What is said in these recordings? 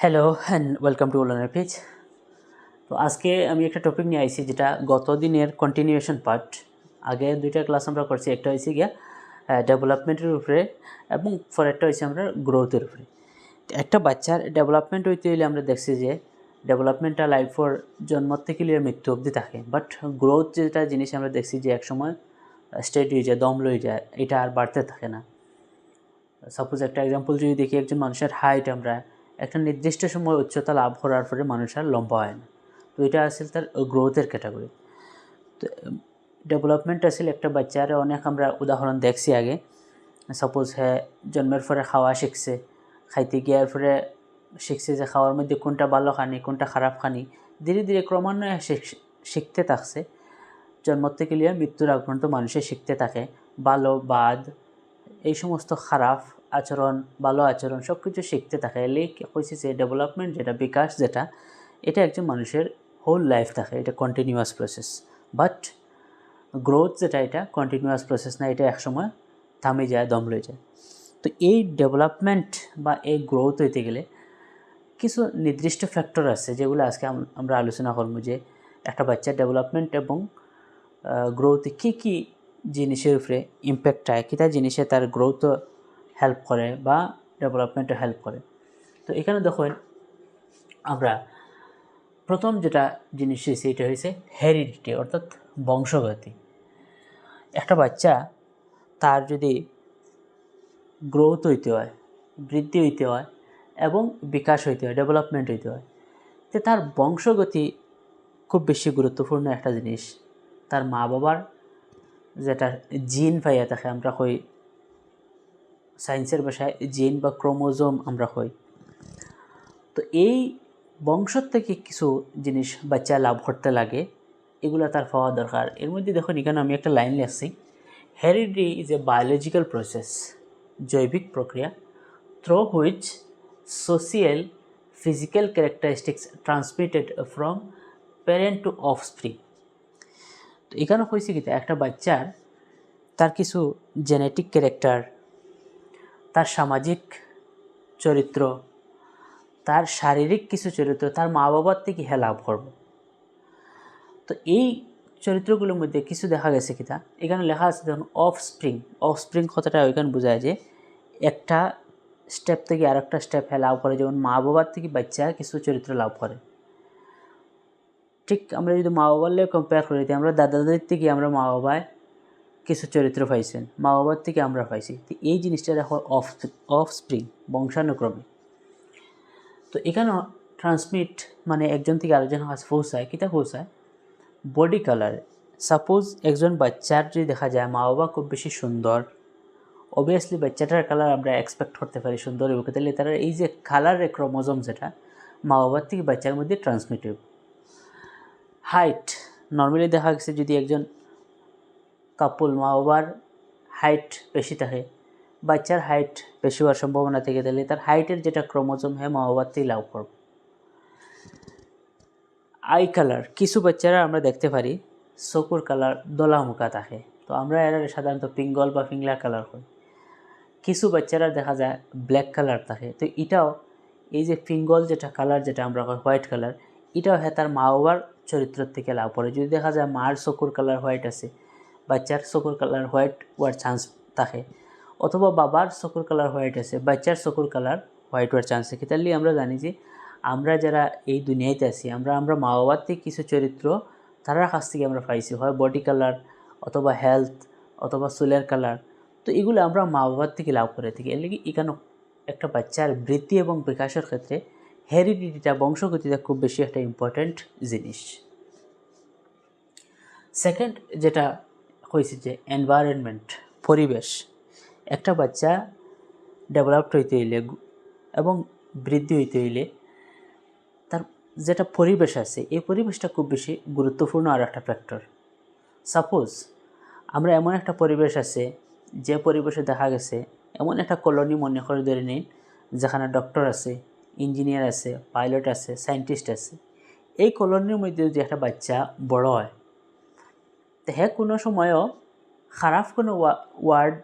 Hello and welcome to উলানের পেজ। তো আজকে আমি একটা টপিক নিয়ে আইছি যেটা গত দিনের কন্টিনিউয়েশন পার্ট। আগে দুইটা ক্লাস আমরা করছি, একটা হয়েছে গিয়া ডেভেলপমেন্টের উপরে এবং পরেরটা হয়েছে আমরা গ্রোথের উপরে। একটা বাচ্চার ডেভেলপমেন্ট হইতে হইলে আমরা দেখছি যে ডেভেলপমেন্টটা লাইফের জন্ম থেকে লিয়ে মৃত্যু অবধি থাকে, বাট গ্রোথ যেটা জিনিস আমরা দেখছি যে একসময় স্টেট হয়ে যায়, দম লয়ে যায়, এটা আর বাড়তে থাকে না। সাপোজ একটা এক্সাম্পল যদি দেখি, একজন মানুষের হাইট আমরা একটা নির্দিষ্ট সময় উচ্চতা লাভ করার পরে মানুষ আর লম্বা হয় না। তো এটা আসলে তার গ্রোথের ক্যাটাগরি। তো ডেভেলপমেন্ট আসলে একটা বাচ্চার অনেক আমরা উদাহরণ দেখছি আগে। সাপোজ হ্যাঁ জন্মের পরে খাওয়া শিখছে, খাইতে গিয়ার পরে শিখছে যে খাওয়ার মধ্যে কোনটা ভালো খানি কোনটা খারাপ খানি, ধীরে ধীরে ক্রমান্বয়ে শিখতে থাকছে। জন্ম থেকে লিয়ে মৃত্যুর আগ পর্যন্ত মানুষের শিখতে থাকে ভালো বাদ, এই সমস্ত খারাপ আচরণ ভালো আচরণ সব কিছু শিখতে থাকে। এলেই কইছি যে ডেভেলপমেন্ট যেটা বিকাশ যেটা, এটা একজন মানুষের হোল লাইফ থাকে, এটা কন্টিনিউয়াস প্রসেস। বাট গ্রোথ যেটা এটা কন্টিনিউয়াস প্রসেস না, এটা একসময় থামে যায়, দম লয়ে যায়। তো এই ডেভেলপমেন্ট বা এই গ্রোথ হইতে গেলে কিছু নির্দিষ্ট ফ্যাক্টর আছে যেগুলো আজকে আমরা আলোচনা করবো, যে একটা বাচ্চার ডেভেলপমেন্ট এবং গ্রোথে কী কী জিনিসের উপরে ইম্প্যাক্ট হয়, কীটা জিনিসে তার গ্রোথ হেল্প করে বা ডেভেলপমেন্টে হেল্প করে। তো এখানে দেখুন আমরা প্রথম যেটা জিনিস হয়েছে এটা হয়েছে হেরিডিটি, অর্থাৎ বংশগতি। একটা বাচ্চা তার যদি গ্রোথ হইতে হয়, বৃদ্ধি হইতে হয় এবং বিকাশ হইতে হয়, ডেভেলপমেন্ট হইতে হয়, তো তার বংশগতি খুব বেশি গুরুত্বপূর্ণ একটা জিনিস। তার মা বাবার যেটা জিন পাইয়া থাকে, আমরা কই সায়েন্সের ভাষায় জিন বা ক্রোমোজোম আমরা কই। তো এই বংশ থেকে কিছু জিনিস বাচ্চা লাভ করতে লাগে, এগুলো তার পাওয়া দরকার। এর মধ্যে দেখুন এখানে আমি একটা লাইন লিখছি, heredity is a biological process, জৈবিক প্রক্রিয়া through which social physical characteristics transmitted from parent to offspring. তো এখানে হয়েছে কি, একটা বাচ্চার তার কিছু জেনেটিক ক্যারেক্টার, তার সামাজিক চরিত্র, তার শারীরিক কিছু চরিত্র তার মা বাবার থেকে লাভ করব। তো এই চরিত্রগুলোর মধ্যে কিছু দেখা গেছে কিনা, এখানে লেখা আছে দেখুন অফস্প্রিং। অফস্প্রিং কথাটা ওইখানে বোঝায় যে একটা স্টেপ থেকে আর একটা স্টেপ লাভ করে, যেমন মা বাবার থেকে বাচ্চা কিছু চরিত্র লাভ করে। ঠিক আমরা যদি মা বাবার লেগে কম্পেয়ার করি, আমরা দাদা দাদির থেকে আমরা মা বাবায় কিছু চরিত্র পাইছেন, মা বাবার থেকে আমরা পাইছি। তো এই জিনিসটা দেখো অফস্প্রিং, বংশানুক্রমে। তো এখানে ট্রান্সমিট মানে একজন থেকে আরেকজনের কাছে পৌঁছায়, কিতা পৌঁছায় বডি কালার। সাপোজ একজন বাচ্চার যদি দেখা যায় মা বাবা খুব বেশি সুন্দর, অবভিয়াসলি বাচ্চাটার কালার আমরা এক্সপেক্ট করতে পারি সুন্দর এবং তাহলে তারা এই যে কালারের ক্রোমোজোম যেটা মা বাবার থেকে বাচ্চার মধ্যে ট্রান্সমিটেড। হাইট, নর্মালি দেখা গেছে যদি একজন কাপল মা বাবার হাইট বেশি থাকে, বাচ্চার হাইট বেশি হওয়ার সম্ভাবনা থেকে, তাহলে তার হাইটের যেটা ক্রোমোজোম হ্যাঁ মা বাবার থেকে লাভ করব। আই কালার, কিছু বাচ্চারা আমরা দেখতে পারি চকুর কালার দলামুখা থাকে, তো আমরা এরা সাধারণত পিঙ্গল বা পিংলা কালার করি। কিছু বাচ্চারা দেখা যায় ব্ল্যাক কালার থাকে, তো এটাও এই যে পিঙ্গল যেটা কালার যেটা আমরা হোয়াইট কালার, এটাও হ্যাঁ তার মা বাবার চরিত্র থেকে লাভ করে। যদি দেখা যায় মার চকুর কালার হোয়াইট আছে, বাচ্চার চকুর কালার হোয়াইট হওয়ার চান্স থাকে, অথবা বাবার চকুর কালার হোয়াইট আছে, বাচ্চার চকুর কালার হোয়াইট হওয়ার চান্স থাকে। তাহলে আমরা জানি যে আমরা যারা এই দুনিয়াতে আছি, আমরা মা বাবার থেকে কিছু চরিত্র তারার কাছ থেকে আমরা পাইছি, হয় বডি কালার অথবা হেলথ অথবা চুলের কালার। তো এগুলো আমরা মা বাবার থেকে লাভ করে থাকি। এর লাগে এখানে একটা বাচ্চার বৃদ্ধি এবং বিকাশের ক্ষেত্রে হেরিডিটিটা, বংশগতিটা খুব বেশি একটা ইম্পর্ট্যান্ট জিনিস। সেকেন্ড যেটা হয়েছে যে এনভায়রনমেন্ট, পরিবেশ। একটা বাচ্চা ডেভেলপড হইতে হইলে এবং বৃদ্ধি হইতে হইলে তার যেটা পরিবেশ আছে, এই পরিবেশটা খুব বেশি গুরুত্বপূর্ণ আর একটা ফ্যাক্টর। সাপোজ আমরা এমন একটা পরিবেশ আছে, যে পরিবেশে দেখা গেছে এমন একটা কলোনি মনে করে ধরে নিন, যেখানে ডক্টর আছে, ইঞ্জিনিয়ার আছে, পাইলট আছে, সায়েন্টিস্ট আছে। এই কলোনির মধ্যে যদি একটা বাচ্চা বড় হয়, তো হ্যাঁ কোনো সময়ও খারাপ কোনো ওয়ার্ড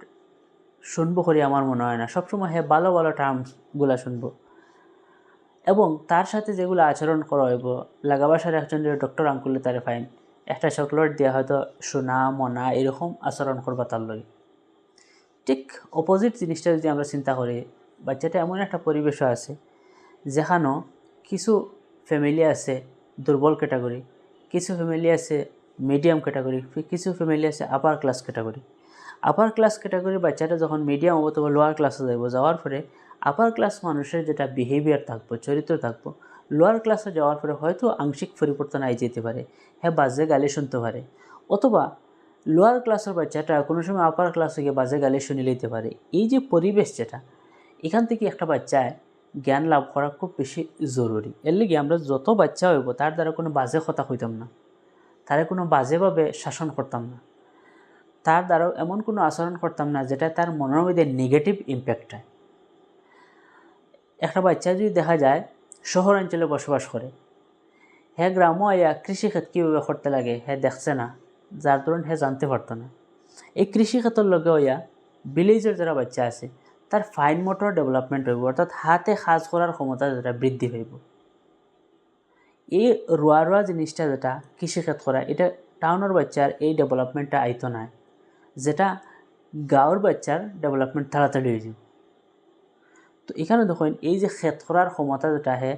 শুনবো করে আমার মনে হয় না, সবসময় হ্যাঁ ভালো ভালো টার্মসগুলো শুনবো। এবং তার সাথে যেগুলো আচরণ করা হইব লাগাবাসার একজন ডক্টর আঙ্কুলে তারে ফাইন একটা চকলেট দিয়ে হয়তো সোনা মনা এরকম আচরণ করবা তার লগে। ঠিক অপোজিট জিনিসটা যদি আমরা চিন্তা করি, বাচ্চাটা এমন একটা পরিবেশও আছে যেখানেও কিছু ফ্যামিলি আছে দুর্বল ক্যাটাগরি, কিছু ফ্যামিলি আছে মিডিয়াম ক্যাটাগরি, কিছু ফ্যামিলি আছে upper class category. Upper class ক্যাটাগরির বাচ্চাটা যখন মিডিয়াম অথবা লোয়ার ক্লাসে যাওয়ার পরে আপার ক্লাস মানুষের যেটা বিহেভিয়ার থাকবো, চরিত্র থাকবো, লোয়ার ক্লাসে যাওয়ার পরে হয়তো আংশিক পরিবর্তন আই যেতে পারে, হ্যাঁ বাজে গালি শুনতে পারে, অথবা লোয়ার ক্লাসের বাচ্চাটা কোনো সময় আপার ক্লাসে গিয়ে বাজে গালি শুনে নিতে পারে। এই যে পরিবেশ যেটা, এখান থেকে একটা বাচ্চায় জ্ঞান লাভ করা খুব বেশি জরুরি। এর লিগে আমরা যত বাচ্চা হইব তার দ্বারা কোনো বাজে কথা হইতাম না, তারে কোনো বাজেভাবে শাসন করতাম না, তার দ্বারাও এমন কোনো আচরণ করতাম না যেটা তার মনের মধ্যে নেগেটিভ ইম্প্যাক্ট হয়। একটা বাচ্চা যদি দেখা যায় শহর অঞ্চলে বসবাস করে, হ্যাঁ গ্রামও আয়া কৃষিক্ষেত কীভাবে করতে লাগে হ্যাঁ দেখছে না, যার ধরুন হ্যাঁ জানতে পারতো না। এই কৃষিক্ষেত্রের লগে হইয়া ভিলেজের যারা বাচ্চা আছে তার ফাইন মোটর ডেভেলপমেন্ট হইব, অর্থাৎ হাতে কাজ করার ক্ষমতা যেটা বৃদ্ধি হইব। এই রোয়া জিনিসটা যেটা কৃষিক্ষেত করা, এটা টাউনের বাচ্চার এই ডেভেলপমেন্টটা আইতো না, যেটা গাঁওর বাচ্চার ডেভেলপমেন্ট তাড়াতাড়ি হয়ে যাব। তো এখানে দেখুন এই যে ক্ষেত করার ক্ষমতা যেটা হে,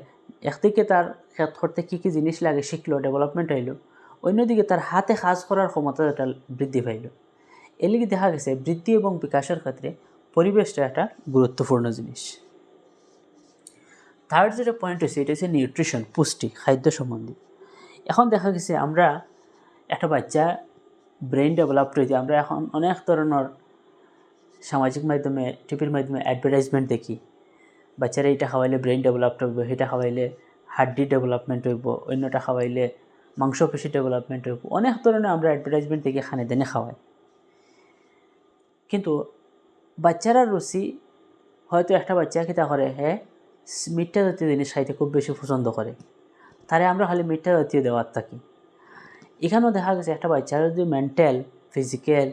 একদিকে তার ক্ষেত করতে কী কী জিনিস লাগে শিখলো, ডেভেলপমেন্ট হইল, অন্যদিকে তার হাতে কাজ করার ক্ষমতা যেটা বৃদ্ধি পাইল। এর লিগে দেখা গেছে বৃদ্ধি এবং বিকাশের ক্ষেত্রে পরিবেশটা একটা গুরুত্বপূর্ণ জিনিস। থার্ড যেটা পয়েন্ট হচ্ছে এটা হচ্ছে নিউট্রিশন, পুষ্টি, খাদ্য সম্বন্ধী। এখন দেখা গেছে আমরা একটা বাচ্চা ব্রেন ডেভেলপড হইতে আমরা এখন অনেক ধরনের সামাজিক মাধ্যমে টিভির মাধ্যমে অ্যাডভার্টাইজমেন্ট দেখি, বাচ্চারা এটা খাওয়াইলে ব্রেন ডেভেলপড হইব, সেটা খাওয়াইলে হাড্ডি ডেভেলপমেন্ট হইব, অন্যটা খাওয়াইলে মাংসপেশি ডেভেলপমেন্ট হইব, অনেক ধরনের আমরা অ্যাডভার্টাইজমেন্ট দেখি খানে দেনে খাওয়াই। কিন্তু বাচ্চারা রুচি হয়তো একটা বাচ্চা কিতা করে, হ্যাঁ মিঠা জাতীয় জিনিস খাইতে খুব বেশি পছন্দ করে, তারে আমরা খালি মিঠা জাতীয় দেওয়ার থাকি। এখানেও দেখা গেছে একটা বাচ্চার যদি মেন্টাল, ফিজিক্যাল,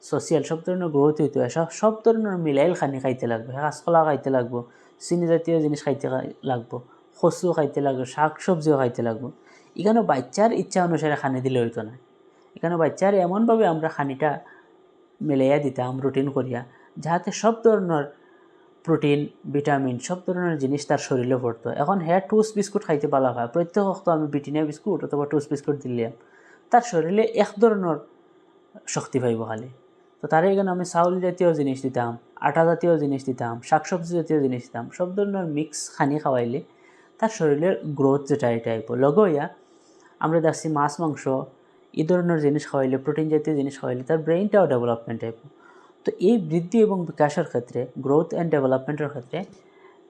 সোশিয়াল সব ধরনের গ্রোথ হইতে হয়, সব ধরনের মিলাইল খানি খাইতে লাগবে, কাঁচকলা খাইতে লাগবো, চিনি জাতীয় জিনিস খাইতে লাগবো, কচু খাইতে লাগবে, শাক সবজিও খাইতে লাগবো। এখানে বাচ্চার ইচ্ছা অনুসারে খানি দিলে হইতো না, এখানে বাচ্চার এমনভাবে আমরা খানিটা মিলাইয়া দিতাম রুটিন করিয়া, যাহাতে সব ধরনের প্রোটিন, ভিটামিন সব ধরনের জিনিস তার শরীরে পড়তো। এখন হ্যাঁ টোস্ট বিস্কুট খাইতে পালা হয়, প্রত্যেক অক্ত আমি ব্রিটানিয়া বিস্কুট অথবা টোস্ট বিস্কুট দিলাম, তার শরীরে এক ধরনের শক্তি পাইব খালি। তো তার এখানে আমি চাউল জাতীয় জিনিস দিতাম, আটা জাতীয় জিনিস দিতাম, শাকসবজি জাতীয় জিনিস দিতাম, সব ধরনের মিক্স খানি খাওয়াইলে তার শরীরের গ্রোথ যেটা এটা আইব। লগইয়া আমরা দেখছি মাছ মাংস এই ধরনের জিনিস খাওয়াইলে, প্রোটিন জাতীয় জিনিস খাওয়াইলে তার ব্রেইনটাও ডেভেলপমেন্ট আইব। তো এই বৃদ্ধি এবং বিকাশের ক্ষেত্রে, গ্রোথ অ্যান্ড ডেভেলপমেন্টের ক্ষেত্রে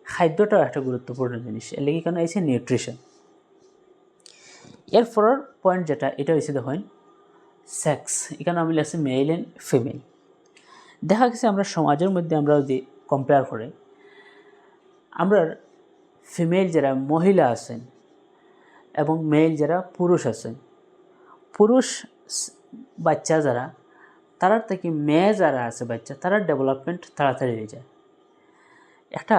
খাদ্যটাও একটা গুরুত্বপূর্ণ জিনিস। এর লেগে কেন আছে নিউট্রিশন। এর পরের পয়েন্ট যেটা এটা হয়েছে দেখুন সেক্স। এখানে আমি লাগছে মেল অ্যান্ড ফিমেল। দেখা গেছে আমরা সমাজের মধ্যে আমরা যদি কম্পেয়ার করে, আমরা ফিমেল যারা মহিলা আছেন এবং মেল যারা পুরুষ আছেন, পুরুষ বাচ্চা যারা, তারার থেকে মেয়ে যারা আছে বাচ্চা, তারার ডেভেলপমেন্ট তাড়াতাড়ি হয়ে যায়। একটা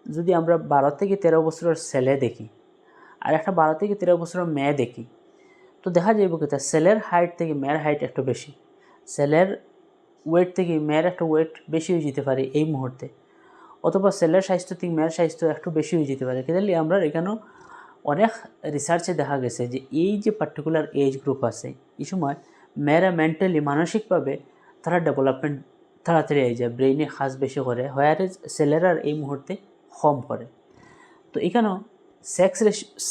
যদি আমরা 12 থেকে 13 বছরের ছেলে দেখি আর একটা 12 থেকে 13 বছরের মেয়ে দেখি, তো দেখা যাইব কি ছেলের হাইট থেকে মেয়ের হাইট একটু বেশি, ছেলের ওয়েট থেকে মেয়ের একটা ওয়েট বেশি হয়ে যেতে পারে এই মুহূর্তে, অথবা ছেলের স্বাস্থ্য থেকে মেয়ের স্বাস্থ্য একটু বেশি হয়ে যেতে পারে। কিন্তু আমরা এখানেও অনেক রিসার্চে দেখা গেছে যে এই যে পার্টিকুলার এজ গ্রুপ আছে, এই সময় মেয়েরা মেন্টালি, মানসিকভাবে তারা ডেভেলপমেন্ট তাড়াতাড়ি হয়ে যায়, ব্রেইনে কাজ বেশি করে, হোয়ারে ছেলেরা এই মুহূর্তে কম করে। তো এখানেও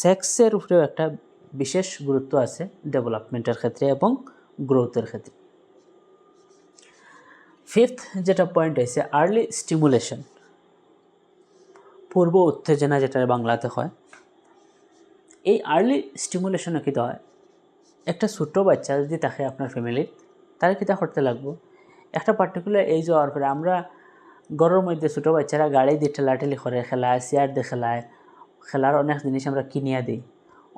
সেক্সের উপরেও একটা বিশেষ গুরুত্ব আছে ডেভেলপমেন্টের ক্ষেত্রে এবং গ্রোথের ক্ষেত্রে। ফিফথ যেটা পয়েন্ট আছে আর্লি স্টিমুলেশন, পূর্ব উত্তেজনা যেটা বাংলাতে হয়। এই আর্লি স্টিমুলেশনে কী হয়, একটা ছোটো বাচ্চা যদি থাকে আপনার ফ্যামিলির, তারা কীটা করতে লাগবো, একটা পার্টিকুলার এজ হওয়ার পরে আমরা ঘরের মধ্যে ছোটো বাচ্চারা গাড়ি দিয়ে ঠেলাঠেলি করে খেলায়, চেয়ার দিয়ে খেলায়, খেলার অনেক জিনিস আমরা কিনিয়া দিই।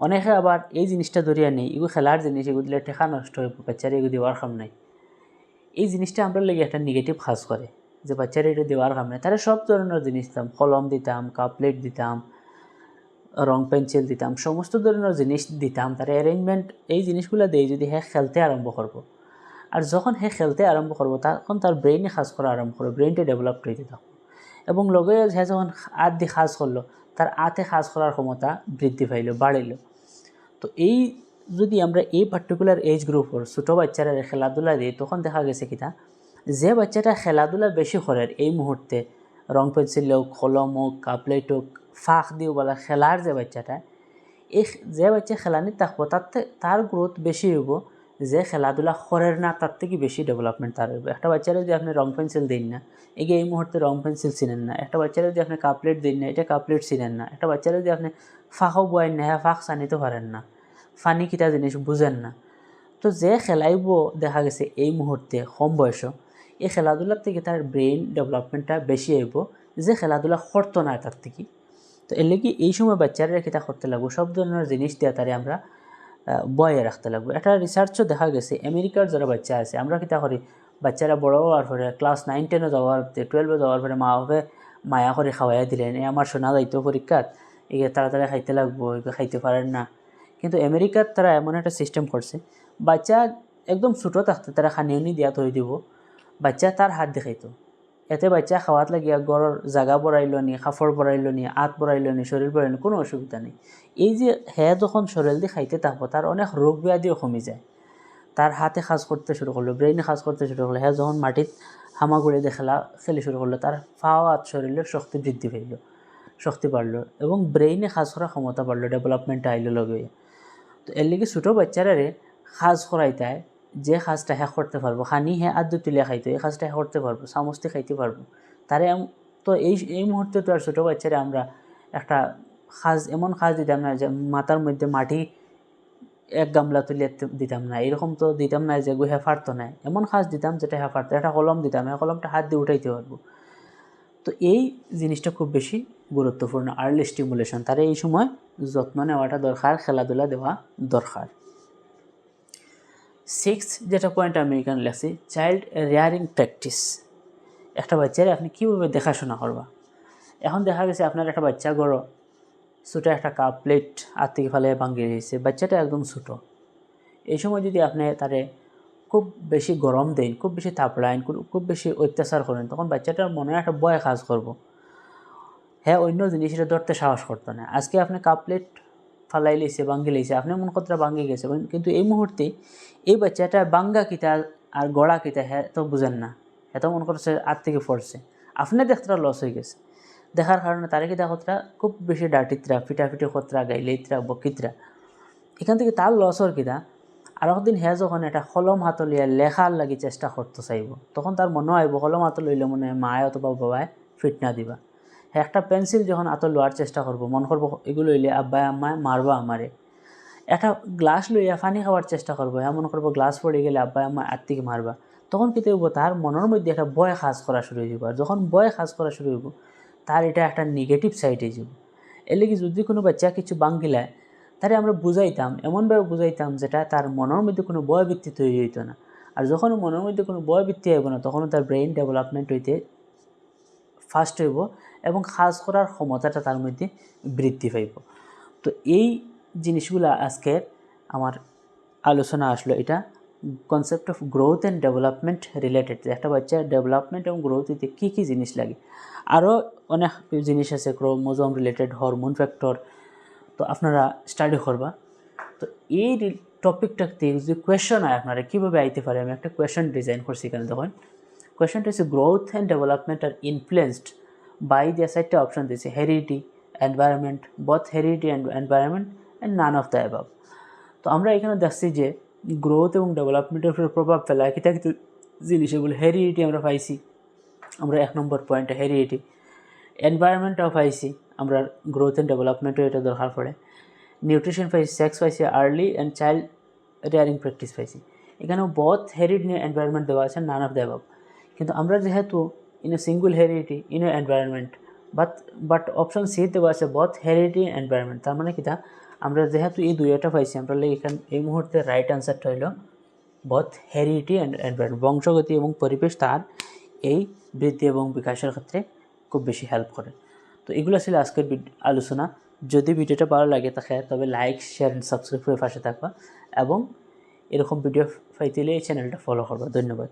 অনেকে আবার এই জিনিসটা ধরিয়া নেই, এগুলো খেলার জিনিস, এগুলো দিলে টেকা নষ্ট হইব, বাচ্চারা এগুলো দেওয়ার কাম নাই। এই জিনিসটা আমরা লেগে একটা নেগেটিভ কাজ করে যে বাচ্চারা এটা দেওয়ার কাম নাই। তারা সব ধরনের জিনিস দিতাম, কলম দিতাম, কাপ প্লেট দিতাম, রং পেন্সিল দিতাম, সমস্ত ধরনের জিনিস দিতাম, তার অ্যারেঞ্জমেন্ট এই জিনিসগুলো দিয়ে যদি হ্যাঁ খেলতে আরম্ভ করবো, আর যখন হ্যাঁ খেলতে আরম্ভ করবো তখন তার ব্রেইনে কাজ করা আরম্ভ করবো, ব্রেইনটা ডেভেলপ হইতে থাকবো এবং লগে হ্যাঁ যখন আত দিয়ে কাজ করলো তার আতে কাজ করার ক্ষমতা বৃদ্ধি পাইল, বাড়িল। তো এই যদি আমরা এই পার্টিকুলার এজ গ্রুপের ছোটো বাচ্চারা খেলাধুলা দিই, তখন দেখা গেছে কিনা যে বাচ্চাটা খেলাধুলা বেশি করে এই মুহূর্তে রং পেন্সিল হোক, কলম হোক, কাপলেট হোক, ফাঁক দিও বলা খেলার যে বাচ্চাটা, এই যে বাচ্চা খেলানি থাকবো তার গ্রোথ বেশি হইব, যে খেলাধুলা করের না তার থেকে বেশি ডেভেলপমেন্ট তার হইব। একটা বাচ্চারা যদি আপনি রং পেন্সিল দিন না, এই মুহূর্তে রং পেন্সিল চিনেন না, একটা বাচ্চারা যদি আপনি কাপলেট দিন না, এটা কাপলেট চিনেন না, একটা বাচ্চারা যদি আপনি ফাঁকও বয়েন না, হ্যাঁ ফাঁক চানিতে পারেন না, ফানি কিটা জিনিস বুঝেন না। তো যে খেলাইব দেখা গেছে এই মুহূর্তে কম বয়স, এই খেলাধুলার থেকে তার ব্রেইন ডেভেলপমেন্টটা বেশি হইব যে খেলাধুলা করতো না তার থেকে। তো এর লেগে এই সময় বাচ্চারা কিতা করতে লাগবো, সব ধরনের জিনিস দিয়ে তারে আমরা বয়ে রাখতে লাগবো। একটা রিসার্চও দেখা গেছে আমেরিকার যারা বাচ্চা আছে, আমরা কিতা করি বাচ্চারা বড় হওয়ার পরে ক্লাস 9-10 যাওয়ার 12 যাওয়ার পরে মা বাপে মায়া করে খাওয়াইয়া দিলেন, আমার শোনা যাইতো পরীক্ষাত তাড়াতাড়ি খাইতে লাগবো, খাইতে পারেন না। কিন্তু আমেরিকার তারা এমন একটা সিস্টেম করছে, বাচ্চা একদম ছোটো থাকতে তারা খানিউনি দিয়া থই দিব, বাচ্চা তার হাত দেখাইতো, এতে বাচ্চা খাওয়াত লাগিয়া গড়ের জায়গা বড়াইল নি, কাপড় বড়াইল নি, হাত বড়াইল নি, শরীর বড়াইল নি, কোনো অসুবিধা নেই। এই যে হ্যাঁ যখন শরীর দিয়ে খাইতে থাকবো তার অনেক রোগ ব্যাধিও কমে যায়, তার হাতে কাজ করতে শুরু করলো, ব্রেইনে কাজ করতে শুরু করলো, হ্যাঁ যখন মাটিত হামাগুড়ি দিয়ে খেলে শুরু করলো তার পাও হাত শরীরের শক্তি বৃদ্ধি পাইল, শক্তি বাড়লো এবং ব্রেইনে কাজ করার ক্ষমতা বাড়লো, ডেভেলপমেন্ট আইলো লগে। তো এর লিগে ছোটো বাচ্চারারে কাজ করাইতায় যে কাজটা হ্যাঁ করতে পারবো, খানি হ্যাঁ আর দু তুলে খাইতো, এই কাজটা হ্যাঁ করতে পারবো, চামচতে খাইতে পারবো তারে। তো এই মুহূর্তে তো আর ছোটো বাচ্চারা আমরা একটা কাজ এমন কাজ দিতাম না যে মাথার মধ্যে মাটি এক গামলা তুলে দিতাম না, এরকম তো দিতাম না যে হ্যাঁ পারতো না, এমন কাজ দিতাম যেটা হ্যাঁ পারতো। একটা কলম দিতাম, হ্যাঁ কলমটা হাত দিয়ে উঠাইতে পারবো। তো এই জিনিসটা খুব বেশি গুরুত্বপূর্ণ, আর্লি স্টিমুলেশন, তারা এই সময় যত্ন নেওয়াটা দরকার, খেলাধুলা দেওয়া দরকার। 6 যেটা পয়েন্ট আমি এখানে লেখছি, চাইল্ড রেয়ারিং প্র্যাকটিস। একটা বাচ্চারে আপনি কীভাবে দেখাশোনা করবা। এখন দেখা গেছে আপনার একটা বাচ্চা গড়ো ছোটো একটা কাপ প্লেট আর থেকে ফেলে ভাঙিয়ে দিয়েছে, বাচ্চাটা একদম ছোটো। এই সময় যদি আপনি তারে খুব বেশি গরম দেন, খুব বেশি থাপড়াইন, খুব বেশি অত্যাচার করেন, তখন বাচ্চাটার মনে একটা ভয় কাজ করবো, হ্যাঁ অন্য জিনিসটা ধরতে সাহস করতো না। আজকে আপনি কাপ প্লেট ফালাই লইছে, ভাঙ্গি লইছে, আপনি মন কতটা ভাঙ্গি গেছে, কিন্তু এই মুহূর্তে এই বাচ্চাটা বাঙ্গা কিতা আর গড়া কিতা হ্যাঁ তো বুঝেন না, এত মন করছে আর থেকে পড়ছে, আপনি দেখতরা লস হয়ে গেছে। দেখার কারণে তারে কিতা কতরা খুব বেশি ডাটিতরা, ফিটাফিটি কতরা, গাইলেইতরা, বকিতরা, এখান থেকে তার লসর কিতা। আর একদিন হ্যাঁ যখন একটা কলম হাত লিয়া লেখার লাগি চেষ্টা করতে চাইব, তখন তার মনে আইব কলম হাত লইলে মনে হয় মায় অথবা বাবায় ফিট না দিবা। হ্যাঁ একটা পেন্সিল যখন হাত লোয়ার চেষ্টা করব, মন করবো এগুলো লইলে আব্বাই আম্মায় মারবা আমারে। একটা গ্লাস লইয়া পানি খাওয়ার চেষ্টা করবো, হ্যাঁ মনে করবো গ্লাস পড়ে গেলে আব্বাই আম্মায় আর থেকে মারবা। তখন কী হইব, তার মনের মধ্যে একটা ভয় কাজ করা শুরু হয়ে যাব। আর যখন ভয় কাজ করা শুরু হইব তার এটা একটা নেগেটিভ সাইড হয়ে যাব। এর লেগে যদি কোনো বাচ্চা কিছু বাঙ্গিলায় তারে আমরা বুঝাইতাম, এমনভাবে বুঝাইতাম যেটা তার মনের মধ্যে কোনো ভয়বৃত্তি তৈরি হইতো না। আর যখন মনের মধ্যে কোনো ভয়বৃত্তি হইব না, তখন তার ব্রেইন ডেভেলপমেন্ট হইতে ফাস্ট হইব এবং কাজ করার ক্ষমতাটা তার মধ্যে বৃদ্ধি পাইব। তো এই জিনিসগুলো আজকে আমার আলোচনা আসলো, এটা concept of growth and development related, একটা বাচ্চার ডেভেলপমেন্ট এবং গ্রোথ হইতে কী কী জিনিস লাগে। আরও অনেক জিনিস আছে, ক্রোমোজোম রিলেটেড, হরমোন ফ্যাক্টর, তো আপনারা স্টাডি করবা। তো এই টপিকটাতে যদি কোয়েশ্চন হয় আপনারা কীভাবে আইতে পারে, আমি একটা কোয়েশ্চন ডিজাইন করছি এখানে। দেখুন কোয়েশ্চনটা হচ্ছে growth and development are influenced by দিয়ে চারটা অপশন দিয়েছে, heredity, environment, both heredity and environment and none of the above. তো আমরা এখানে দেখছি যে গ্রোথ এবং ডেভেলপমেন্টের উপরে প্রভাব ফেলা কিতা কিছু জিনিস, এগুলো হেরিডিটি আমরা পাইছি, আমরা 1 নম্বর পয়েন্টে হেরিডিটি। এনভায়রনমেন্টটাও পাইছি আমরা, গ্রোথ অ্যান্ড ডেভেলপমেন্টও এটা দরকার পড়ে। নিউট্রিশন পাইছি, সেক্স পাইছি, early and child rearing practice পাইছি। এখানেও বোথ হেরিডিটি এনভায়রনমেন্ট দেওয়া আছে, নান অফ দ্য অ্যাবাভ। কিন্তু আমরা যেহেতু in a single heredity in a environment, but option C দেওয়া আছে বোথ হেরিডিটি এনভায়রনমেন্ট। তার মানে কিতা, আমরা যেহেতু এই দুইটা পাইছি, আমরা এখানে এই মুহূর্তে রাইট আনসারটা হইল বোথ হেরিডিটি অ্যান্ড এনভায়রনমেন্ট। বংশগতি এবং পরিবেশ তার এই বৃদ্ধি এবং বিকাশের ক্ষেত্রে খুব বেশি হেল্প করে। তো এগুলো ছিল আজকের আলোচনা। যদি ভিডিওটা ভালো লাগে থাকে তবে লাইক শেয়ার এন্ড সাবস্ক্রাইব করে পাশে থাকবা এবং এরকম ভিডিও পাইতে হলে এই চ্যানেলটা ফলো করবা। ধন্যবাদ।